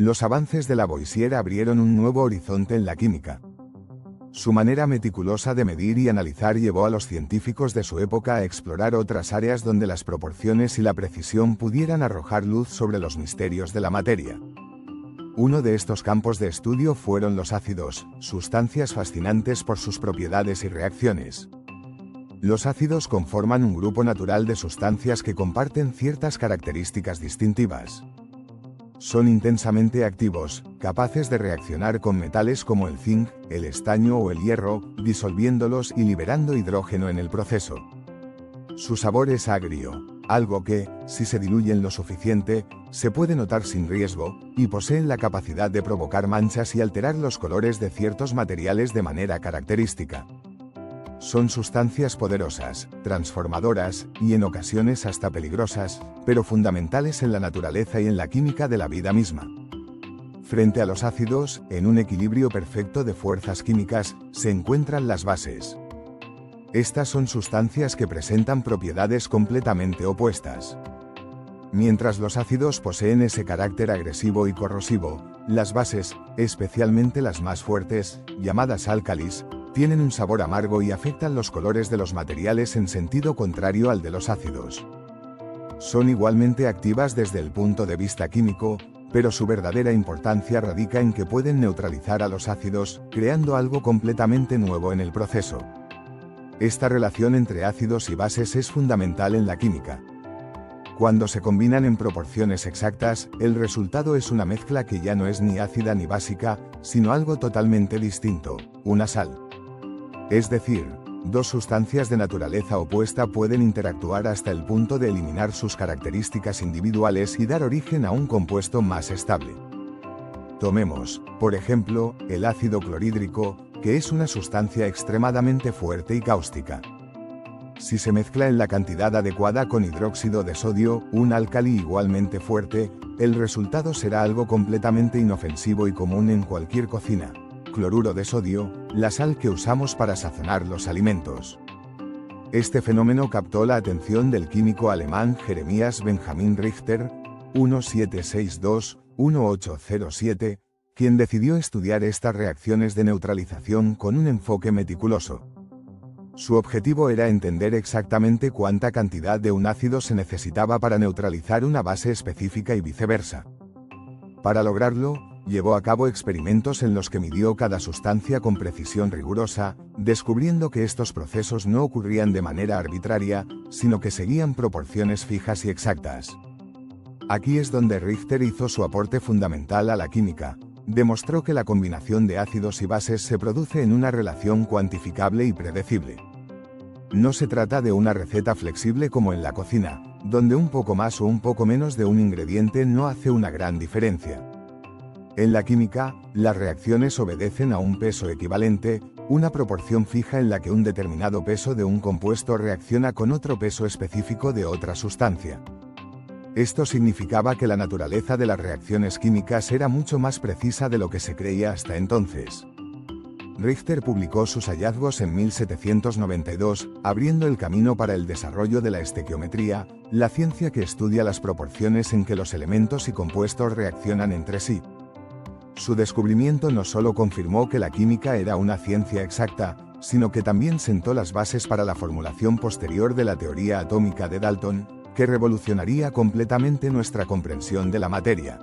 Los avances de Lavoisier abrieron un nuevo horizonte en la química. Su manera meticulosa de medir y analizar llevó a los científicos de su época a explorar otras áreas donde las proporciones y la precisión pudieran arrojar luz sobre los misterios de la materia. Uno de estos campos de estudio fueron los ácidos, sustancias fascinantes por sus propiedades y reacciones. Los ácidos conforman un grupo natural de sustancias que comparten ciertas características distintivas. Son intensamente activos, capaces de reaccionar con metales como el zinc, el estaño o el hierro, disolviéndolos y liberando hidrógeno en el proceso. Su sabor es agrio, algo que, si se diluyen lo suficiente, se puede notar sin riesgo, y poseen la capacidad de provocar manchas y alterar los colores de ciertos materiales de manera característica. Son sustancias poderosas, transformadoras, y en ocasiones hasta peligrosas, pero fundamentales en la naturaleza y en la química de la vida misma. Frente a los ácidos, en un equilibrio perfecto de fuerzas químicas, se encuentran las bases. Estas son sustancias que presentan propiedades completamente opuestas. Mientras los ácidos poseen ese carácter agresivo y corrosivo, las bases, especialmente las más fuertes, llamadas álcalis, tienen un sabor amargo y afectan los colores de los materiales en sentido contrario al de los ácidos. Son igualmente activas desde el punto de vista químico, pero su verdadera importancia radica en que pueden neutralizar a los ácidos, creando algo completamente nuevo en el proceso. Esta relación entre ácidos y bases es fundamental en la química. Cuando se combinan en proporciones exactas, el resultado es una mezcla que ya no es ni ácida ni básica, sino algo totalmente distinto, una sal. Es decir, dos sustancias de naturaleza opuesta pueden interactuar hasta el punto de eliminar sus características individuales y dar origen a un compuesto más estable. Tomemos, por ejemplo, el ácido clorhídrico, que es una sustancia extremadamente fuerte y cáustica. Si se mezcla en la cantidad adecuada con hidróxido de sodio, un álcali igualmente fuerte, el resultado será algo completamente inofensivo y común en cualquier cocina: cloruro de sodio, la sal que usamos para sazonar los alimentos. Este fenómeno captó la atención del químico alemán Jeremias Benjamin Richter, 1762-1807, quien decidió estudiar estas reacciones de neutralización con un enfoque meticuloso. Su objetivo era entender exactamente cuánta cantidad de un ácido se necesitaba para neutralizar una base específica y viceversa. Para lograrlo, llevó a cabo experimentos en los que midió cada sustancia con precisión rigurosa, descubriendo que estos procesos no ocurrían de manera arbitraria, sino que seguían proporciones fijas y exactas. Aquí es donde Richter hizo su aporte fundamental a la química. Demostró que la combinación de ácidos y bases se produce en una relación cuantificable y predecible. No se trata de una receta flexible como en la cocina, donde un poco más o un poco menos de un ingrediente no hace una gran diferencia. En la química, las reacciones obedecen a un peso equivalente, una proporción fija en la que un determinado peso de un compuesto reacciona con otro peso específico de otra sustancia. Esto significaba que la naturaleza de las reacciones químicas era mucho más precisa de lo que se creía hasta entonces. Richter publicó sus hallazgos en 1792, abriendo el camino para el desarrollo de la estequiometría, la ciencia que estudia las proporciones en que los elementos y compuestos reaccionan entre sí. Su descubrimiento no solo confirmó que la química era una ciencia exacta, sino que también sentó las bases para la formulación posterior de la teoría atómica de Dalton, que revolucionaría completamente nuestra comprensión de la materia.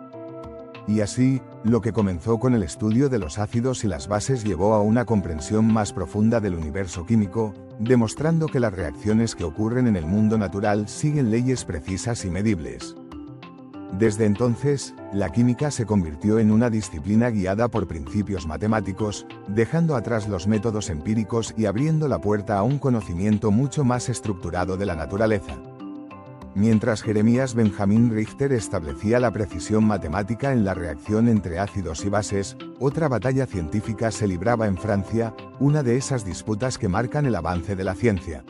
Y así, lo que comenzó con el estudio de los ácidos y las bases llevó a una comprensión más profunda del universo químico, demostrando que las reacciones que ocurren en el mundo natural siguen leyes precisas y medibles. Desde entonces, la química se convirtió en una disciplina guiada por principios matemáticos, dejando atrás los métodos empíricos y abriendo la puerta a un conocimiento mucho más estructurado de la naturaleza. Mientras Jeremias Benjamin Richter establecía la precisión matemática en la reacción entre ácidos y bases, otra batalla científica se libraba en Francia, una de esas disputas que marcan el avance de la ciencia.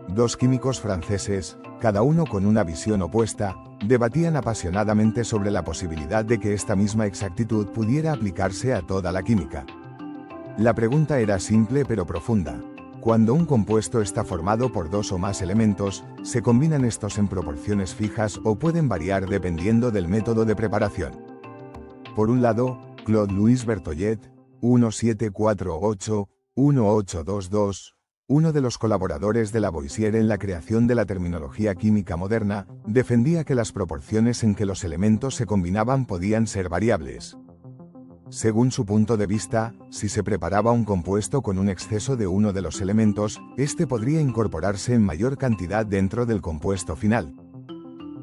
Dos químicos franceses, cada uno con una visión opuesta, debatían apasionadamente sobre la posibilidad de que esta misma exactitud pudiera aplicarse a toda la química. La pregunta era simple pero profunda. Cuando un compuesto está formado por dos o más elementos, ¿se combinan estos en proporciones fijas o pueden variar dependiendo del método de preparación? Por un lado, Claude-Louis Berthollet, 1748-1822, uno de los colaboradores de Lavoisier en la creación de la terminología química moderna, defendía que las proporciones en que los elementos se combinaban podían ser variables. Según su punto de vista, si se preparaba un compuesto con un exceso de uno de los elementos, este podría incorporarse en mayor cantidad dentro del compuesto final.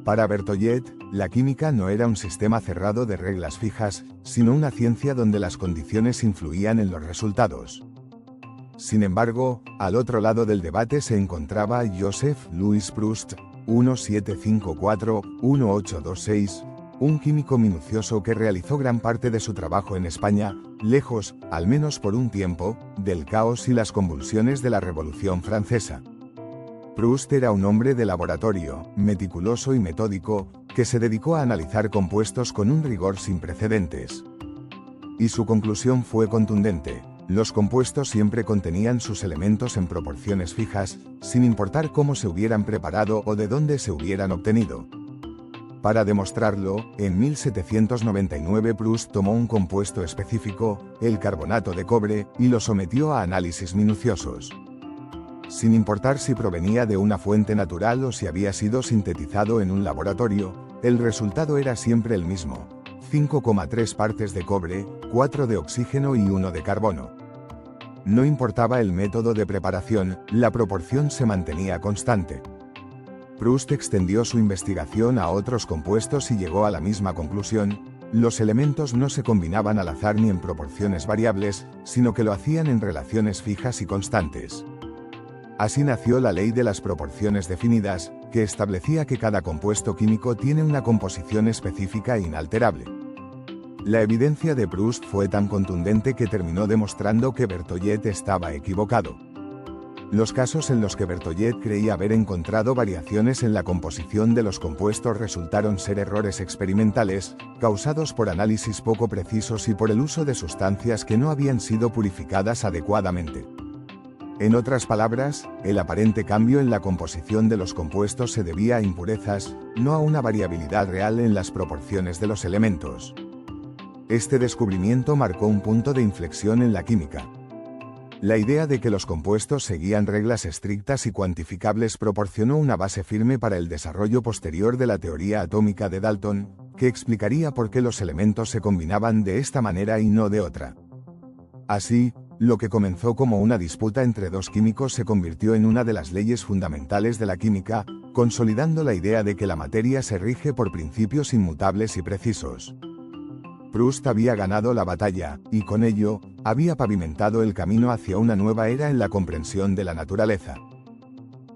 Para Berthollet, la química no era un sistema cerrado de reglas fijas, sino una ciencia donde las condiciones influían en los resultados. Sin embargo, al otro lado del debate se encontraba Joseph Louis Proust, 1754-1826, un químico minucioso que realizó gran parte de su trabajo en España, lejos, al menos por un tiempo, del caos y las convulsiones de la Revolución Francesa. Proust era un hombre de laboratorio, meticuloso y metódico, que se dedicó a analizar compuestos con un rigor sin precedentes. Y su conclusión fue contundente: los compuestos siempre contenían sus elementos en proporciones fijas, sin importar cómo se hubieran preparado o de dónde se hubieran obtenido. Para demostrarlo, en 1799 Proust tomó un compuesto específico, el carbonato de cobre, y lo sometió a análisis minuciosos. Sin importar si provenía de una fuente natural o si había sido sintetizado en un laboratorio, el resultado era siempre el mismo: 5,3 partes de cobre, 4 de oxígeno y 1 de carbono. No importaba el método de preparación, la proporción se mantenía constante. Proust extendió su investigación a otros compuestos y llegó a la misma conclusión: los elementos no se combinaban al azar ni en proporciones variables, sino que lo hacían en relaciones fijas y constantes. Así nació la ley de las proporciones definidas, que establecía que cada compuesto químico tiene una composición específica e inalterable. La evidencia de Proust fue tan contundente que terminó demostrando que Berthollet estaba equivocado. Los casos en los que Berthollet creía haber encontrado variaciones en la composición de los compuestos resultaron ser errores experimentales, causados por análisis poco precisos y por el uso de sustancias que no habían sido purificadas adecuadamente. En otras palabras, el aparente cambio en la composición de los compuestos se debía a impurezas, no a una variabilidad real en las proporciones de los elementos. Este descubrimiento marcó un punto de inflexión en la química. La idea de que los compuestos seguían reglas estrictas y cuantificables proporcionó una base firme para el desarrollo posterior de la teoría atómica de Dalton, que explicaría por qué los elementos se combinaban de esta manera y no de otra. Así, lo que comenzó como una disputa entre dos químicos se convirtió en una de las leyes fundamentales de la química, consolidando la idea de que la materia se rige por principios inmutables y precisos. Proust había ganado la batalla, y con ello, había pavimentado el camino hacia una nueva era en la comprensión de la naturaleza.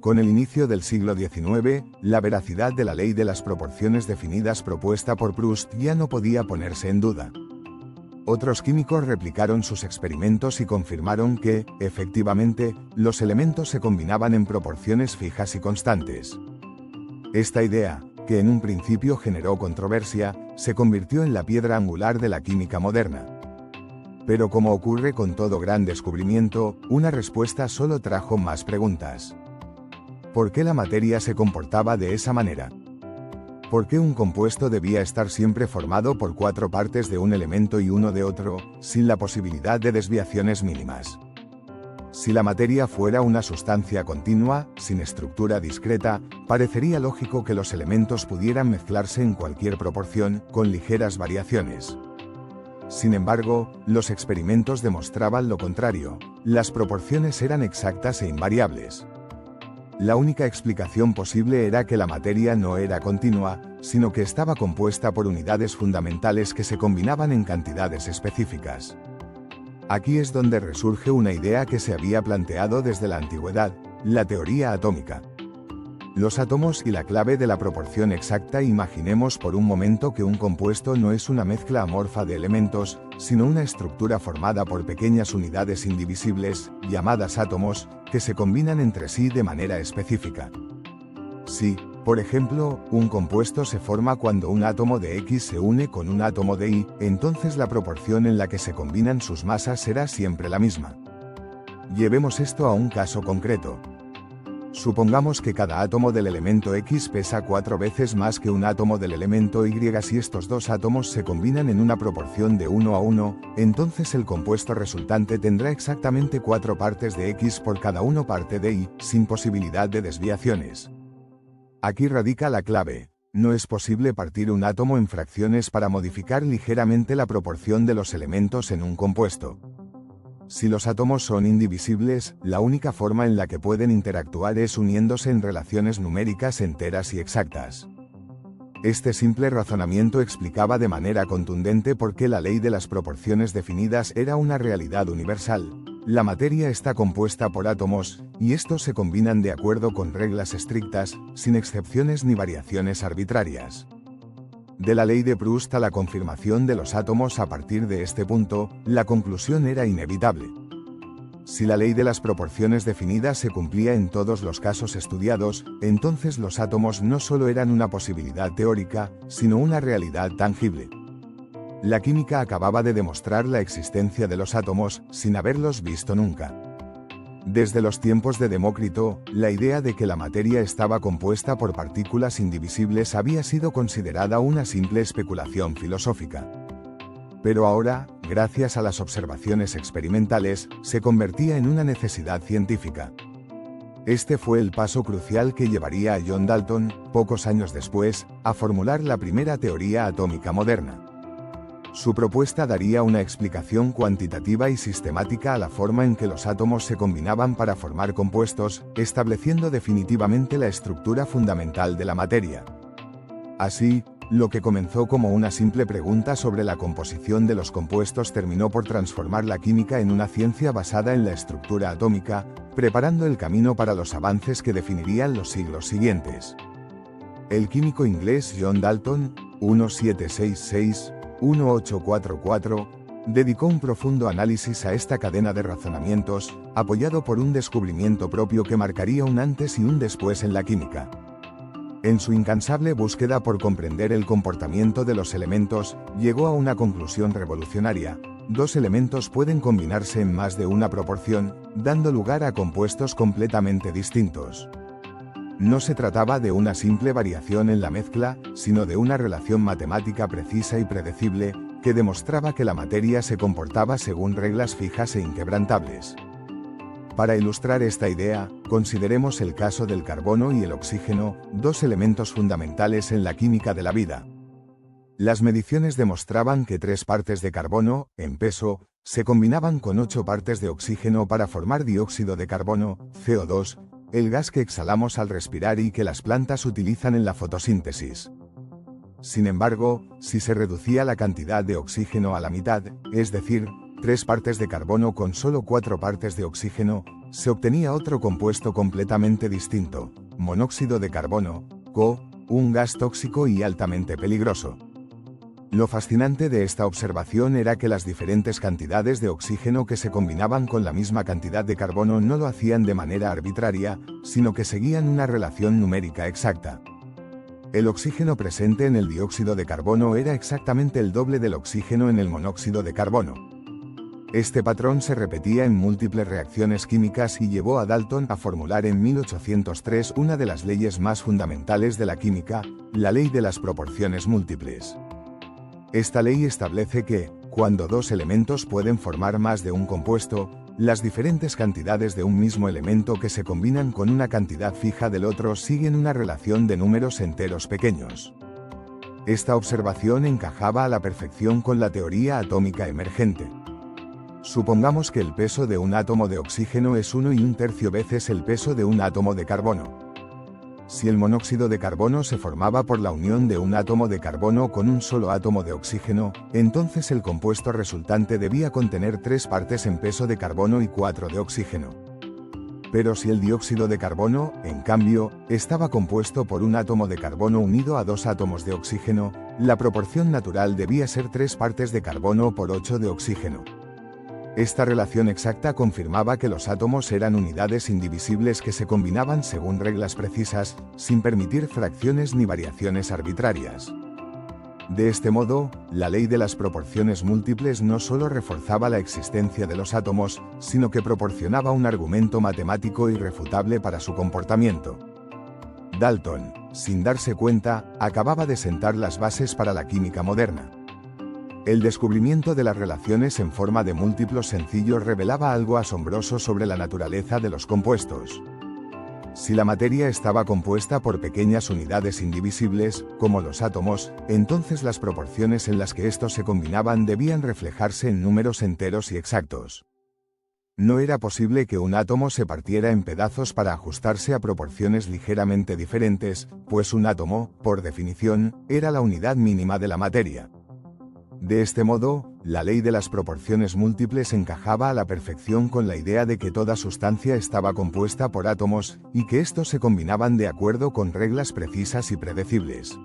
Con el inicio del siglo XIX, la veracidad de la ley de las proporciones definidas propuesta por Proust ya no podía ponerse en duda. Otros químicos replicaron sus experimentos y confirmaron que, efectivamente, los elementos se combinaban en proporciones fijas y constantes. Esta idea, que en un principio generó controversia, se convirtió en la piedra angular de la química moderna. Pero como ocurre con todo gran descubrimiento, una respuesta solo trajo más preguntas. ¿Por qué la materia se comportaba de esa manera? ¿Por qué un compuesto debía estar siempre formado por 4 partes de un elemento y 1 de otro, sin la posibilidad de desviaciones mínimas? Si la materia fuera una sustancia continua, sin estructura discreta, parecería lógico que los elementos pudieran mezclarse en cualquier proporción, con ligeras variaciones. Sin embargo, los experimentos demostraban lo contrario: las proporciones eran exactas e invariables. La única explicación posible era que la materia no era continua, sino que estaba compuesta por unidades fundamentales que se combinaban en cantidades específicas. Aquí es donde resurge una idea que se había planteado desde la antigüedad: la teoría atómica. Los átomos y la clave de la proporción exacta. Imaginemos por un momento que un compuesto no es una mezcla amorfa de elementos, sino una estructura formada por pequeñas unidades indivisibles, llamadas átomos, que se combinan entre sí de manera específica. Si, por ejemplo, un compuesto se forma cuando un átomo de X se une con un átomo de Y, entonces la proporción en la que se combinan sus masas será siempre la misma. Llevemos esto a un caso concreto. Supongamos que cada átomo del elemento X pesa 4 veces más que un átomo del elemento Y. Si estos dos átomos se combinan en una proporción de 1 a 1, entonces el compuesto resultante tendrá exactamente 4 partes de X por cada 1 parte de Y, sin posibilidad de desviaciones. Aquí radica la clave. No es posible partir un átomo en fracciones para modificar ligeramente la proporción de los elementos en un compuesto. Si los átomos son indivisibles, la única forma en la que pueden interactuar es uniéndose en relaciones numéricas enteras y exactas. Este simple razonamiento explicaba de manera contundente por qué la ley de las proporciones definidas era una realidad universal. La materia está compuesta por átomos, y estos se combinan de acuerdo con reglas estrictas, sin excepciones ni variaciones arbitrarias. De la ley de Proust a la confirmación de los átomos a partir de este punto, la conclusión era inevitable. Si la ley de las proporciones definidas se cumplía en todos los casos estudiados, entonces los átomos no solo eran una posibilidad teórica, sino una realidad tangible. La química acababa de demostrar la existencia de los átomos, sin haberlos visto nunca. Desde los tiempos de Demócrito, la idea de que la materia estaba compuesta por partículas indivisibles había sido considerada una simple especulación filosófica. Pero ahora, gracias a las observaciones experimentales, se convertía en una necesidad científica. Este fue el paso crucial que llevaría a John Dalton, pocos años después, a formular la primera teoría atómica moderna. Su propuesta daría una explicación cuantitativa y sistemática a la forma en que los átomos se combinaban para formar compuestos, estableciendo definitivamente la estructura fundamental de la materia. Así, lo que comenzó como una simple pregunta sobre la composición de los compuestos terminó por transformar la química en una ciencia basada en la estructura atómica, preparando el camino para los avances que definirían los siglos siguientes. El químico inglés John Dalton, 1766-1844, dedicó un profundo análisis a esta cadena de razonamientos, apoyado por un descubrimiento propio que marcaría un antes y un después en la química. En su incansable búsqueda por comprender el comportamiento de los elementos, llegó a una conclusión revolucionaria: dos elementos pueden combinarse en más de una proporción, dando lugar a compuestos completamente distintos. No se trataba de una simple variación en la mezcla, sino de una relación matemática precisa y predecible, que demostraba que la materia se comportaba según reglas fijas e inquebrantables. Para ilustrar esta idea, consideremos el caso del carbono y el oxígeno, dos elementos fundamentales en la química de la vida. Las mediciones demostraban que 3 partes de carbono, en peso, se combinaban con 8 partes de oxígeno para formar dióxido de carbono, CO2, el gas que exhalamos al respirar y que las plantas utilizan en la fotosíntesis. Sin embargo, si se reducía la cantidad de oxígeno a la mitad, es decir, 3 partes de carbono con solo 4 partes de oxígeno, se obtenía otro compuesto completamente distinto: monóxido de carbono, CO, un gas tóxico y altamente peligroso. Lo fascinante de esta observación era que las diferentes cantidades de oxígeno que se combinaban con la misma cantidad de carbono no lo hacían de manera arbitraria, sino que seguían una relación numérica exacta. El oxígeno presente en el dióxido de carbono era exactamente el doble del oxígeno en el monóxido de carbono. Este patrón se repetía en múltiples reacciones químicas y llevó a Dalton a formular en 1803 una de las leyes más fundamentales de la química, la ley de las proporciones múltiples. Esta ley establece que, cuando dos elementos pueden formar más de un compuesto, las diferentes cantidades de un mismo elemento que se combinan con una cantidad fija del otro siguen una relación de números enteros pequeños. Esta observación encajaba a la perfección con la teoría atómica emergente. Supongamos que el peso de un átomo de oxígeno es 1 1/3 veces el peso de un átomo de carbono. Si el monóxido de carbono se formaba por la unión de un átomo de carbono con un solo átomo de oxígeno, entonces el compuesto resultante debía contener 3 partes en peso de carbono y 4 de oxígeno. Pero si el dióxido de carbono, en cambio, estaba compuesto por un átomo de carbono unido a 2 átomos de oxígeno, la proporción natural debía ser 3 partes de carbono por 8 de oxígeno. Esta relación exacta confirmaba que los átomos eran unidades indivisibles que se combinaban según reglas precisas, sin permitir fracciones ni variaciones arbitrarias. De este modo, la ley de las proporciones múltiples no solo reforzaba la existencia de los átomos, sino que proporcionaba un argumento matemático irrefutable para su comportamiento. Dalton, sin darse cuenta, acababa de sentar las bases para la química moderna. El descubrimiento de las relaciones en forma de múltiplos sencillos revelaba algo asombroso sobre la naturaleza de los compuestos. Si la materia estaba compuesta por pequeñas unidades indivisibles, como los átomos, entonces las proporciones en las que estos se combinaban debían reflejarse en números enteros y exactos. No era posible que un átomo se partiera en pedazos para ajustarse a proporciones ligeramente diferentes, pues un átomo, por definición, era la unidad mínima de la materia. De este modo, la ley de las proporciones múltiples encajaba a la perfección con la idea de que toda sustancia estaba compuesta por átomos, y que estos se combinaban de acuerdo con reglas precisas y predecibles.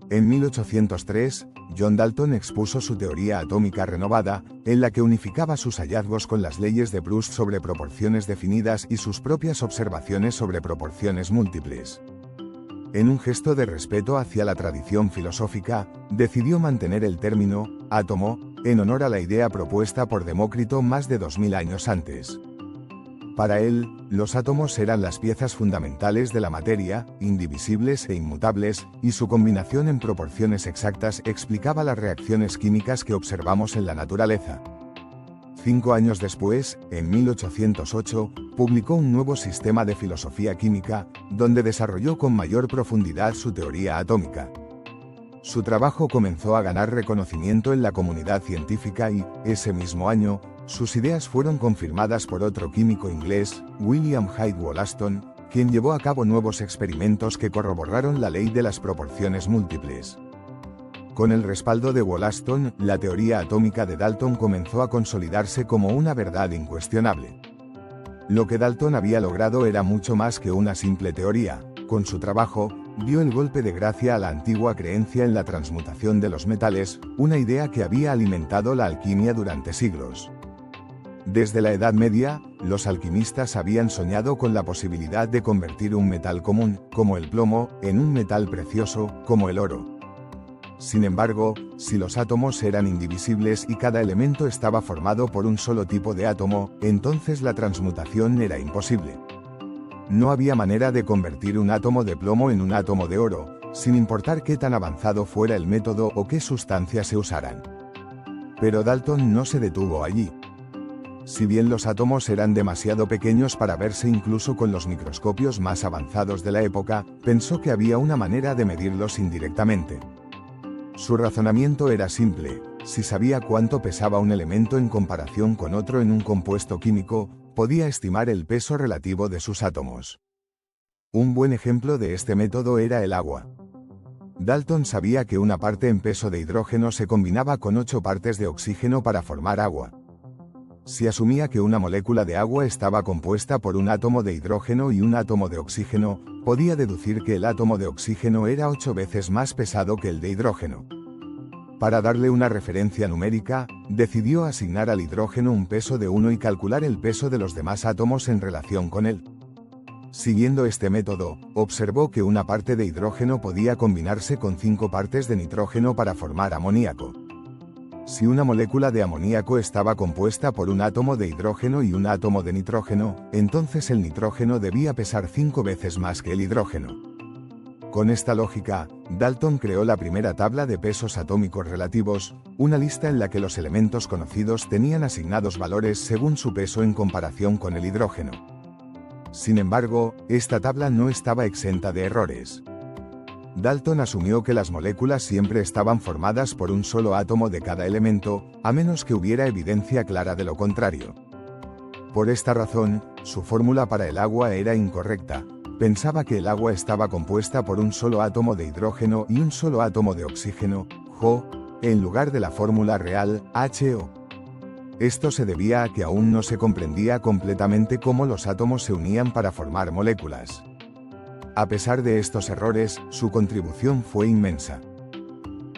En 1803, John Dalton expuso su teoría atómica renovada, en la que unificaba sus hallazgos con las leyes de Proust sobre proporciones definidas y sus propias observaciones sobre proporciones múltiples. En un gesto de respeto hacia la tradición filosófica, decidió mantener el término átomo en honor a la idea propuesta por Demócrito más de 2000 años antes. Para él, los átomos eran las piezas fundamentales de la materia, indivisibles e inmutables, y su combinación en proporciones exactas explicaba las reacciones químicas que observamos en la naturaleza. 5 años después, en 1808, publicó un nuevo sistema de filosofía química, donde desarrolló con mayor profundidad su teoría atómica. Su trabajo comenzó a ganar reconocimiento en la comunidad científica y, ese mismo año, sus ideas fueron confirmadas por otro químico inglés, William Hyde Wollaston, quien llevó a cabo nuevos experimentos que corroboraron la ley de las proporciones múltiples. Con el respaldo de Wollaston, la teoría atómica de Dalton comenzó a consolidarse como una verdad incuestionable. Lo que Dalton había logrado era mucho más que una simple teoría. Con su trabajo, dio el golpe de gracia a la antigua creencia en la transmutación de los metales, una idea que había alimentado la alquimia durante siglos. Desde la Edad Media, los alquimistas habían soñado con la posibilidad de convertir un metal común, como el plomo, en un metal precioso, como el oro. Sin embargo, si los átomos eran indivisibles y cada elemento estaba formado por un solo tipo de átomo, entonces la transmutación era imposible. No había manera de convertir un átomo de plomo en un átomo de oro, sin importar qué tan avanzado fuera el método o qué sustancias se usaran. Pero Dalton no se detuvo allí. Si bien los átomos eran demasiado pequeños para verse incluso con los microscopios más avanzados de la época, pensó que había una manera de medirlos indirectamente. Su razonamiento era simple: si sabía cuánto pesaba un elemento en comparación con otro en un compuesto químico, podía estimar el peso relativo de sus átomos. Un buen ejemplo de este método era el agua. Dalton sabía que una parte en peso de hidrógeno se combinaba con 8 partes de oxígeno para formar agua. Si asumía que una molécula de agua estaba compuesta por un átomo de hidrógeno y un átomo de oxígeno, podía deducir que el átomo de oxígeno era 8 veces más pesado que el de hidrógeno. Para darle una referencia numérica, decidió asignar al hidrógeno un peso de 1 y calcular el peso de los demás átomos en relación con él. Siguiendo este método, observó que una parte de hidrógeno podía combinarse con 5 partes de nitrógeno para formar amoníaco. Si una molécula de amoníaco estaba compuesta por un átomo de hidrógeno y un átomo de nitrógeno, entonces el nitrógeno debía pesar 5 veces más que el hidrógeno. Con esta lógica, Dalton creó la primera tabla de pesos atómicos relativos, una lista en la que los elementos conocidos tenían asignados valores según su peso en comparación con el hidrógeno. Sin embargo, esta tabla no estaba exenta de errores. Dalton asumió que las moléculas siempre estaban formadas por un solo átomo de cada elemento, a menos que hubiera evidencia clara de lo contrario. Por esta razón, su fórmula para el agua era incorrecta. Pensaba que el agua estaba compuesta por un solo átomo de hidrógeno y un solo átomo de oxígeno, HO, en lugar de la fórmula real, HO. Esto se debía a que aún no se comprendía completamente cómo los átomos se unían para formar moléculas. A pesar de estos errores, su contribución fue inmensa.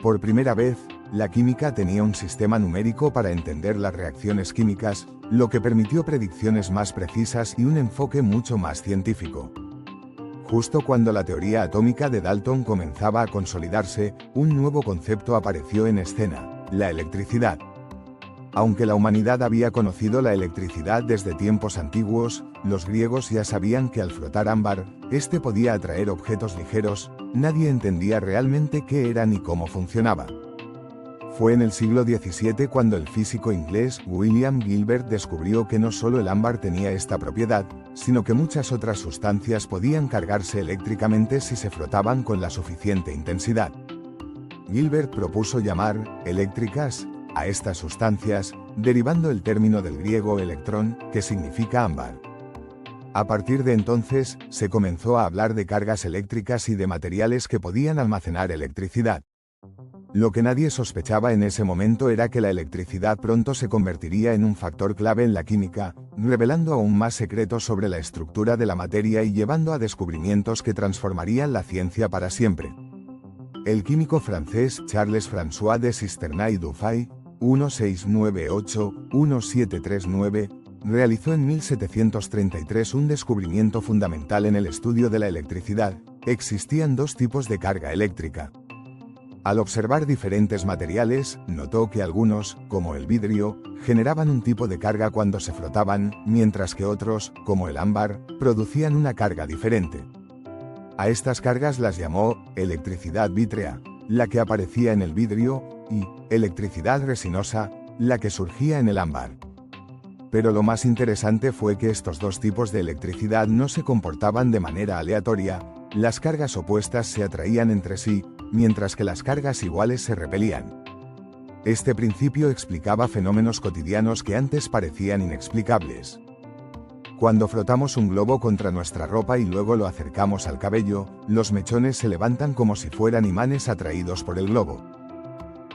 Por primera vez, la química tenía un sistema numérico para entender las reacciones químicas, lo que permitió predicciones más precisas y un enfoque mucho más científico. Justo cuando la teoría atómica de Dalton comenzaba a consolidarse, un nuevo concepto apareció en escena: la electricidad. Aunque la humanidad había conocido la electricidad desde tiempos antiguos, los griegos ya sabían que al frotar ámbar, este podía atraer objetos ligeros. Nadie entendía realmente qué era ni cómo funcionaba. Fue en el siglo XVII cuando el físico inglés William Gilbert descubrió que no solo el ámbar tenía esta propiedad, sino que muchas otras sustancias podían cargarse eléctricamente si se frotaban con la suficiente intensidad. Gilbert propuso llamar eléctricas a estas sustancias, derivando el término del griego electrón, que significa ámbar. A partir de entonces, se comenzó a hablar de cargas eléctricas y de materiales que podían almacenar electricidad. Lo que nadie sospechaba en ese momento era que la electricidad pronto se convertiría en un factor clave en la química, revelando aún más secretos sobre la estructura de la materia y llevando a descubrimientos que transformarían la ciencia para siempre. El químico francés Charles François de Cisternay-Dufay, 1698-1739, realizó en 1733 un descubrimiento fundamental en el estudio de la electricidad: existían dos tipos de carga eléctrica. Al observar diferentes materiales, notó que algunos, como el vidrio, generaban un tipo de carga cuando se frotaban, mientras que otros, como el ámbar, producían una carga diferente. A estas cargas las llamó electricidad vítrea, la que aparecía en el vidrio, y electricidad resinosa, la que surgía en el ámbar. Pero lo más interesante fue que estos dos tipos de electricidad no se comportaban de manera aleatoria. Las cargas opuestas se atraían entre sí, mientras que las cargas iguales se repelían. Este principio explicaba fenómenos cotidianos que antes parecían inexplicables. Cuando frotamos un globo contra nuestra ropa y luego lo acercamos al cabello, los mechones se levantan como si fueran imanes atraídos por el globo.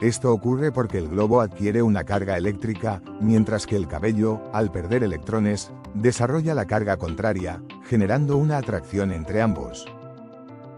Esto ocurre porque el globo adquiere una carga eléctrica, mientras que el cabello, al perder electrones, desarrolla la carga contraria, generando una atracción entre ambos.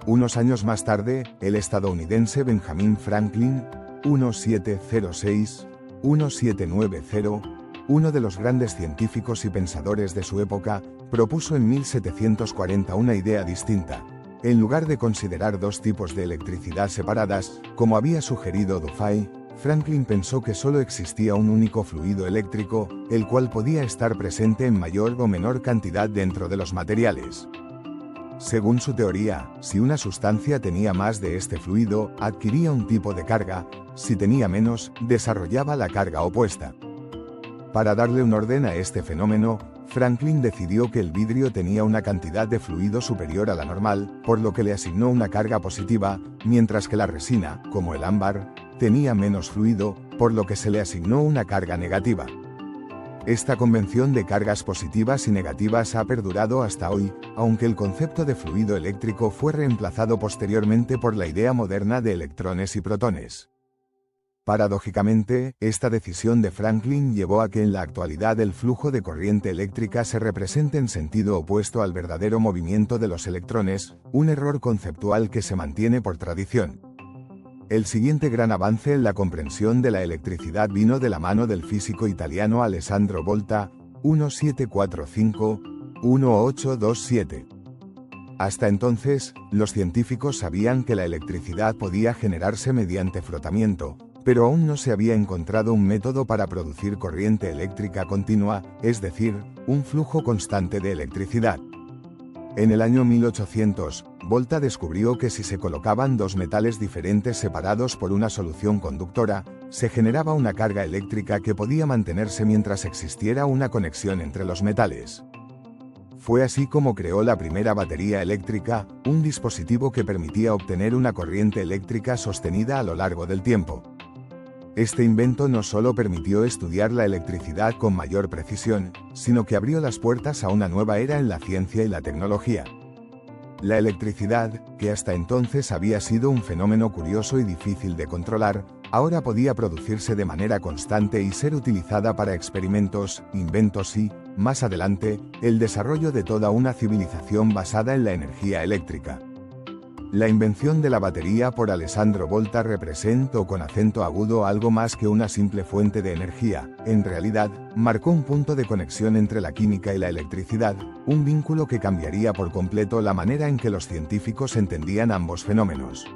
Unos años más tarde, el estadounidense Benjamin Franklin, 1706-1790, uno de los grandes científicos y pensadores de su época, propuso en 1740 una idea distinta. En lugar de considerar dos tipos de electricidad separadas, como había sugerido Dufay, Franklin pensó que solo existía un único fluido eléctrico, el cual podía estar presente en mayor o menor cantidad dentro de los materiales. Según su teoría, si una sustancia tenía más de este fluido, adquiría un tipo de carga; si tenía menos, desarrollaba la carga opuesta. Para darle un orden a este fenómeno, Franklin decidió que el vidrio tenía una cantidad de fluido superior a la normal, por lo que le asignó una carga positiva, mientras que la resina, como el ámbar, tenía menos fluido, por lo que se le asignó una carga negativa. Esta convención de cargas positivas y negativas ha perdurado hasta hoy, aunque el concepto de fluido eléctrico fue reemplazado posteriormente por la idea moderna de electrones y protones. Paradójicamente, esta decisión de Franklin llevó a que en la actualidad el flujo de corriente eléctrica se represente en sentido opuesto al verdadero movimiento de los electrones, un error conceptual que se mantiene por tradición. El siguiente gran avance en la comprensión de la electricidad vino de la mano del físico italiano Alessandro Volta, 1745-1827. Hasta entonces, los científicos sabían que la electricidad podía generarse mediante frotamiento, pero aún no se había encontrado un método para producir corriente eléctrica continua, es decir, un flujo constante de electricidad. En el año 1800, Volta descubrió que si se colocaban dos metales diferentes separados por una solución conductora, se generaba una carga eléctrica que podía mantenerse mientras existiera una conexión entre los metales. Fue así como creó la primera batería eléctrica, un dispositivo que permitía obtener una corriente eléctrica sostenida a lo largo del tiempo. Este invento no solo permitió estudiar la electricidad con mayor precisión, sino que abrió las puertas a una nueva era en la ciencia y la tecnología. La electricidad, que hasta entonces había sido un fenómeno curioso y difícil de controlar, ahora podía producirse de manera constante y ser utilizada para experimentos, inventos y, más adelante, el desarrollo de toda una civilización basada en la energía eléctrica. La invención de la batería por Alessandro Volta representó con acento agudo algo más que una simple fuente de energía. En realidad, marcó un punto de conexión entre la química y la electricidad, un vínculo que cambiaría por completo la manera en que los científicos entendían ambos fenómenos.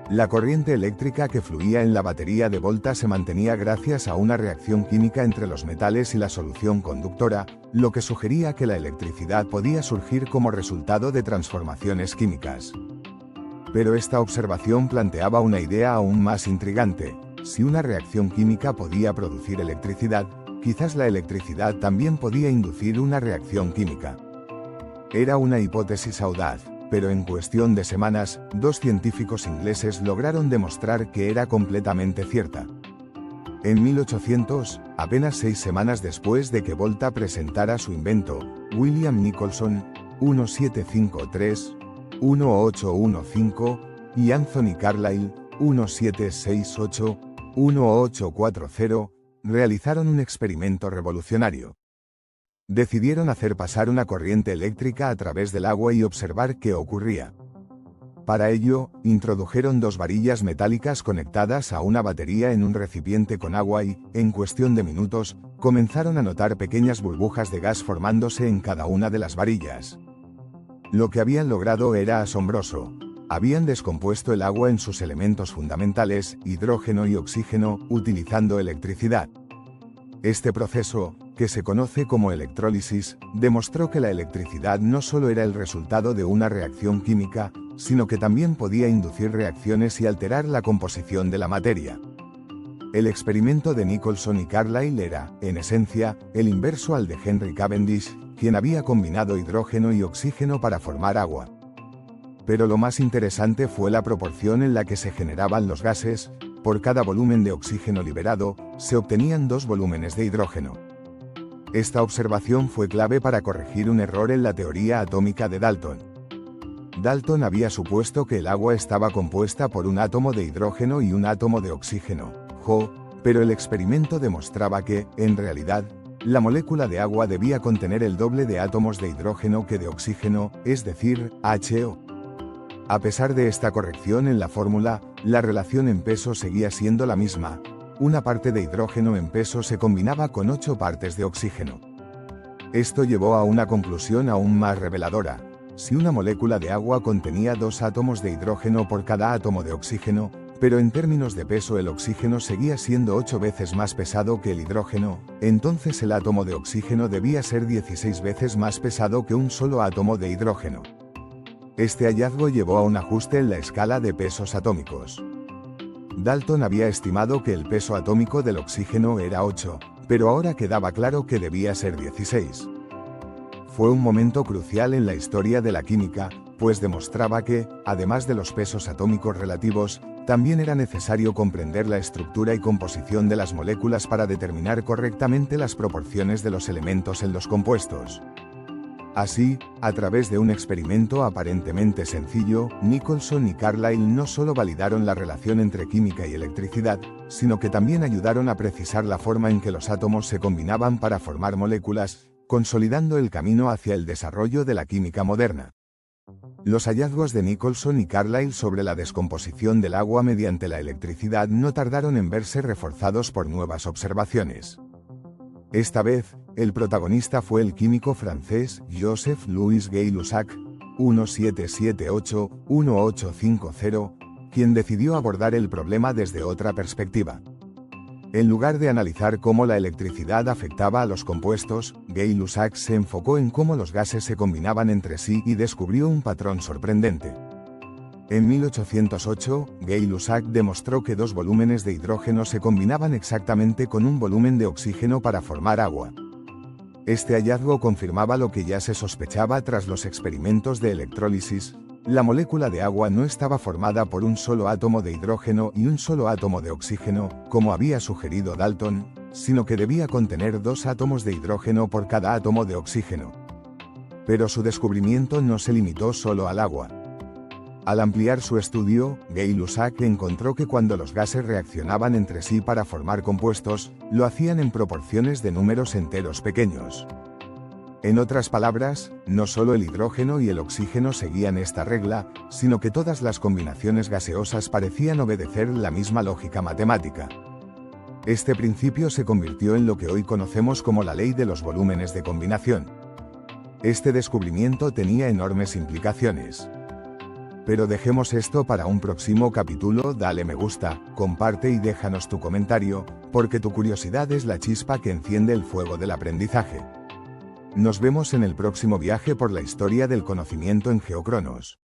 La corriente eléctrica que fluía en la batería de Volta se mantenía gracias a una reacción química entre los metales y la solución conductora, lo que sugería que la electricidad podía surgir como resultado de transformaciones químicas. Pero esta observación planteaba una idea aún más intrigante. Si una reacción química podía producir electricidad, quizás la electricidad también podía inducir una reacción química. Era una hipótesis audaz, pero en cuestión de semanas, dos científicos ingleses lograron demostrar que era completamente cierta. En 1800, apenas 6 semanas después de que Volta presentara su invento, William Nicholson, 1753-1815, y Anthony Carlyle, 1768-1840, realizaron un experimento revolucionario. Decidieron hacer pasar una corriente eléctrica a través del agua y observar qué ocurría. Para ello, introdujeron dos varillas metálicas conectadas a una batería en un recipiente con agua y, en cuestión de minutos, comenzaron a notar pequeñas burbujas de gas formándose en cada una de las varillas. Lo que habían logrado era asombroso. Habían descompuesto el agua en sus elementos fundamentales, hidrógeno y oxígeno, utilizando electricidad. Este proceso, que se conoce como electrólisis, demostró que la electricidad no solo era el resultado de una reacción química, sino que también podía inducir reacciones y alterar la composición de la materia. El experimento de Nicholson y Carlyle era, en esencia, el inverso al de Henry Cavendish, quien había combinado hidrógeno y oxígeno para formar agua. Pero lo más interesante fue la proporción en la que se generaban los gases. Por cada volumen de oxígeno liberado, se obtenían 2 volúmenes de hidrógeno. Esta observación fue clave para corregir un error en la teoría atómica de Dalton. Dalton había supuesto que el agua estaba compuesta por un átomo de hidrógeno y un átomo de oxígeno, pero el experimento demostraba que, en realidad, la molécula de agua debía contener el doble de átomos de hidrógeno que de oxígeno, es decir, HO. A pesar de esta corrección en la fórmula, la relación en peso seguía siendo la misma. Una parte de hidrógeno en peso se combinaba con 8 partes de oxígeno. Esto llevó a una conclusión aún más reveladora. Si una molécula de agua contenía 2 átomos de hidrógeno por cada átomo de oxígeno, pero en términos de peso el oxígeno seguía siendo 8 veces más pesado que el hidrógeno, entonces el átomo de oxígeno debía ser 16 veces más pesado que un solo átomo de hidrógeno. Este hallazgo llevó a un ajuste en la escala de pesos atómicos. Dalton había estimado que el peso atómico del oxígeno era 8, pero ahora quedaba claro que debía ser 16. Fue un momento crucial en la historia de la química, pues demostraba que, además de los pesos atómicos relativos, también era necesario comprender la estructura y composición de las moléculas para determinar correctamente las proporciones de los elementos en los compuestos. Así, a través de un experimento aparentemente sencillo, Nicholson y Carlyle no solo validaron la relación entre química y electricidad, sino que también ayudaron a precisar la forma en que los átomos se combinaban para formar moléculas, consolidando el camino hacia el desarrollo de la química moderna. Los hallazgos de Nicholson y Carlyle sobre la descomposición del agua mediante la electricidad no tardaron en verse reforzados por nuevas observaciones. Esta vez, el protagonista fue el químico francés Joseph-Louis Gay-Lussac, 1778-1850, quien decidió abordar el problema desde otra perspectiva. En lugar de analizar cómo la electricidad afectaba a los compuestos, Gay-Lussac se enfocó en cómo los gases se combinaban entre sí y descubrió un patrón sorprendente. En 1808, Gay-Lussac demostró que 2 volúmenes de hidrógeno se combinaban exactamente con un volumen de oxígeno para formar agua. Este hallazgo confirmaba lo que ya se sospechaba tras los experimentos de electrólisis. La molécula de agua no estaba formada por un solo átomo de hidrógeno y un solo átomo de oxígeno, como había sugerido Dalton, sino que debía contener 2 átomos de hidrógeno por cada átomo de oxígeno. Pero su descubrimiento no se limitó solo al agua. Al ampliar su estudio, Gay-Lussac encontró que cuando los gases reaccionaban entre sí para formar compuestos, lo hacían en proporciones de números enteros pequeños. En otras palabras, no solo el hidrógeno y el oxígeno seguían esta regla, sino que todas las combinaciones gaseosas parecían obedecer la misma lógica matemática. Este principio se convirtió en lo que hoy conocemos como la ley de los volúmenes de combinación. Este descubrimiento tenía enormes implicaciones. Pero dejemos esto para un próximo capítulo. Dale me gusta, comparte y déjanos tu comentario, porque tu curiosidad es la chispa que enciende el fuego del aprendizaje. Nos vemos en el próximo viaje por la historia del conocimiento en Geocronos.